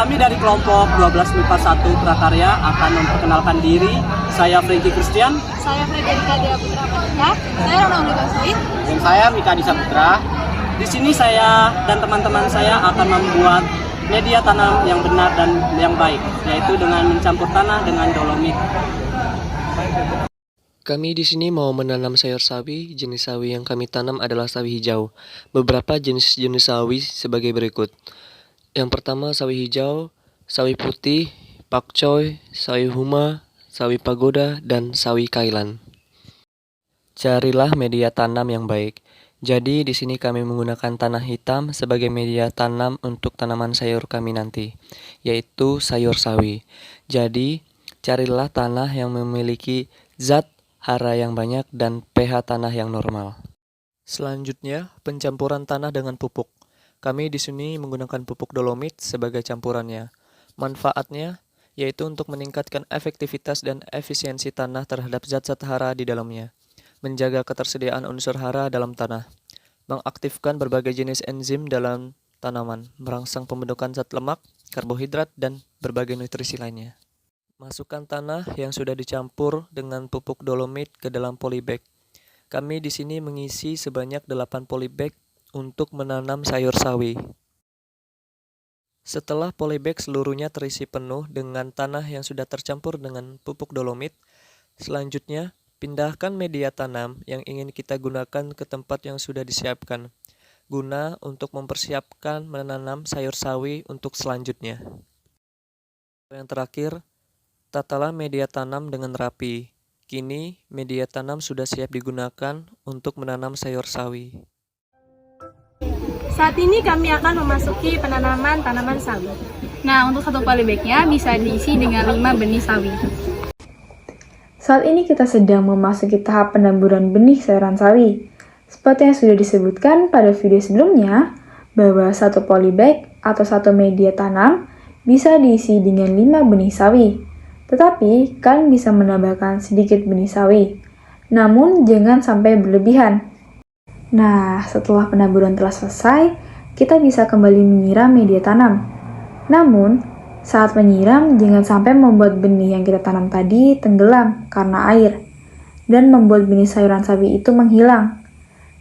Kami dari kelompok 12 MIPA 1 Prakarya akan memperkenalkan diri. Saya Franky Christian. Saya Frederika Dea Putra Pratika. Saya Rona Ulika Said. Dan saya Mika Disa Putra. Di sini saya dan teman-teman saya akan membuat media tanam yang benar dan yang baik, yaitu dengan mencampur tanah dengan dolomit. Kami di sini mau menanam sayur sawi. Jenis sawi yang kami tanam adalah sawi hijau. Beberapa jenis-jenis sawi sebagai berikut. Yang pertama sawi hijau, sawi putih, pakcoy, sawi huma, sawi pagoda, dan sawi kailan. Carilah media tanam yang baik. Jadi di sini kami menggunakan tanah hitam sebagai media tanam untuk tanaman sayur kami nanti, yaitu sayur sawi. Jadi carilah tanah yang memiliki zat hara yang banyak dan pH tanah yang normal. Selanjutnya, pencampuran tanah dengan pupuk. Kami di sini menggunakan pupuk dolomit sebagai campurannya. Manfaatnya yaitu untuk meningkatkan efektivitas dan efisiensi tanah terhadap zat-zat hara di dalamnya, menjaga ketersediaan unsur hara dalam tanah, mengaktifkan berbagai jenis enzim dalam tanaman, merangsang pembentukan zat lemak, karbohidrat, dan berbagai nutrisi lainnya. Masukkan tanah yang sudah dicampur dengan pupuk dolomit ke dalam polybag. Kami di sini mengisi sebanyak 8 polybag untuk menanam sayur sawi. Setelah polybag seluruhnya terisi penuh dengan tanah yang sudah tercampur dengan pupuk dolomit, selanjutnya pindahkan media tanam yang ingin kita gunakan ke tempat yang sudah disiapkan, guna untuk mempersiapkan menanam sayur sawi untuk selanjutnya. Yang terakhir, tatalah media tanam dengan rapi. Kini, media tanam sudah siap digunakan untuk menanam sayur sawi. Saat ini kami akan memasuki penanaman tanaman sawi. Nah, untuk satu polybagnya bisa diisi dengan 5 benih sawi. Saat ini kita sedang memasuki tahap penaburan benih sayuran sawi. Seperti yang sudah disebutkan pada video sebelumnya, bahwa satu polybag atau satu media tanam bisa diisi dengan 5 benih sawi. Tetapi, kalian bisa menambahkan sedikit benih sawi. Namun, jangan sampai berlebihan. Nah, setelah penaburan telah selesai, kita bisa kembali menyiram media tanam. Namun, saat menyiram, jangan sampai membuat benih yang kita tanam tadi tenggelam karena air, dan membuat benih sayuran sawi itu menghilang.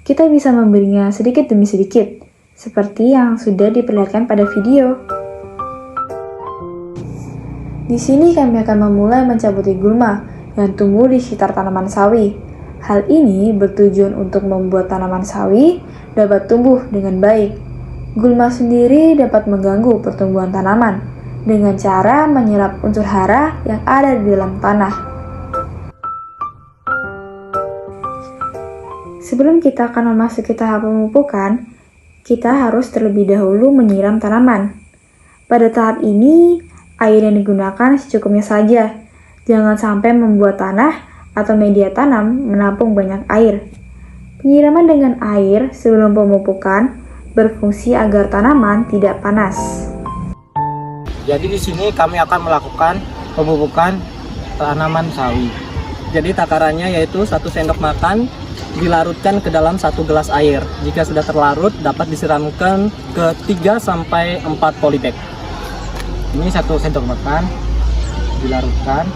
Kita bisa memberinya sedikit demi sedikit, seperti yang sudah diperlihatkan pada video. Di sini kami akan memulai mencabuti gulma yang tumbuh di sekitar tanaman sawi. Hal ini bertujuan untuk membuat tanaman sawi dapat tumbuh dengan baik. Gulma sendiri dapat mengganggu pertumbuhan tanaman dengan cara menyerap unsur hara yang ada di dalam tanah. Sebelum kita akan memasuki tahap pemupukan, kita harus terlebih dahulu menyiram tanaman. Pada tahap ini, air yang digunakan secukupnya saja. Jangan sampai membuat tanah atau media tanam menampung banyak air. Penyiraman dengan air sebelum pemupukan berfungsi agar tanaman tidak panas. Jadi di sini kami akan melakukan pemupukan tanaman sawi. Jadi takarannya yaitu 1 sendok makan dilarutkan ke dalam 1 gelas air. Jika sudah terlarut dapat disiramkan ke 3 sampai 4 polybag. Ini 1 sendok makan dilarutkan.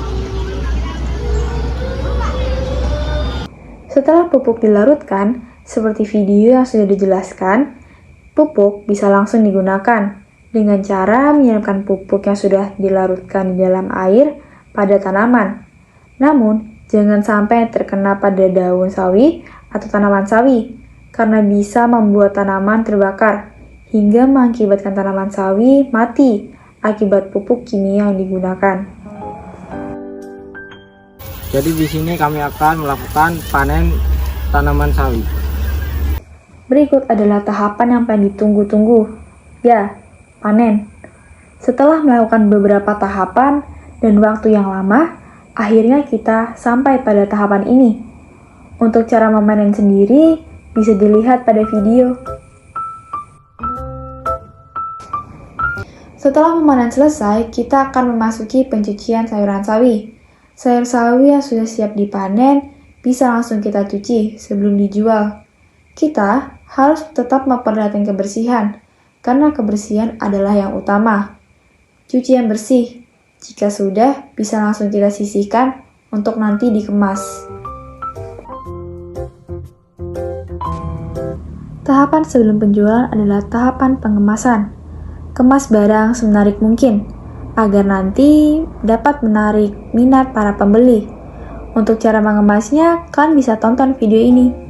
Setelah pupuk dilarutkan, seperti video yang sudah dijelaskan, pupuk bisa langsung digunakan dengan cara menyiramkan pupuk yang sudah dilarutkan di dalam air pada tanaman. Namun, jangan sampai terkena pada daun sawi atau tanaman sawi, karena bisa membuat tanaman terbakar hingga mengakibatkan tanaman sawi mati akibat pupuk kimia yang digunakan. Jadi di sini kami akan melakukan panen tanaman sawi. Berikut adalah tahapan yang paling ditunggu-tunggu. Ya, panen. Setelah melakukan beberapa tahapan dan waktu yang lama, akhirnya kita sampai pada tahapan ini. Untuk cara memanen sendiri bisa dilihat pada video. Setelah memanen selesai, kita akan memasuki pencucian sayuran sawi. Sayur sawi yang sudah siap dipanen bisa langsung kita cuci sebelum dijual. Kita harus tetap memperhatikan kebersihan, karena kebersihan adalah yang utama. cuci yang bersih. Jika sudah, bisa langsung kita sisihkan untuk nanti dikemas. Tahapan sebelum penjualan adalah tahapan pengemasan. Kemas barang semenarik mungkin, agar nanti dapat menarik minat para pembeli. Untuk cara mengemasnya, kalian bisa tonton video ini.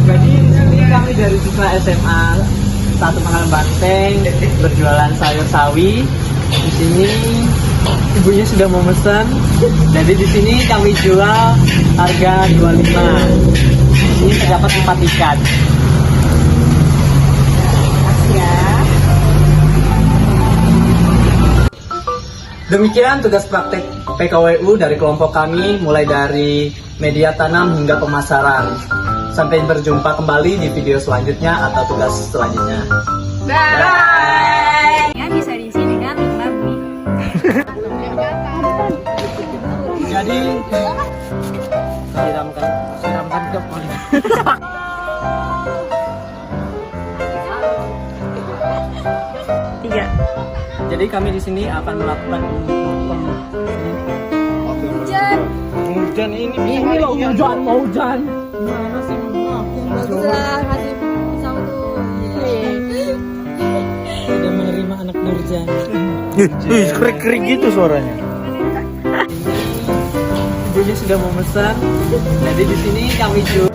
Jadi di sini kami dari siswa SMA 1 Pangkalan Banteng berjualan sayur sawi. Di sini ibunya sudah memesan. Jadi di sini kami jual harga 25. Di sini terdapat 4 ikat. Demikian tugas praktek PKWU dari kelompok kami, mulai dari media tanam hingga pemasaran. Sampai berjumpa kembali di video selanjutnya atau tugas selanjutnya. Bye. Ya, bisa diisi dengan 5 benih. Jadi siramkan ke poli. Tiga. Jadi kami di sini akan melakukan hujan ini loh hujan mau hujan. Mana sih Baguslah ngasih pisau tuh. Tidak menerima anak Nurjan. Krik-krik gitu suaranya. Ibunya sudah memesan. Jadi di sini kami jual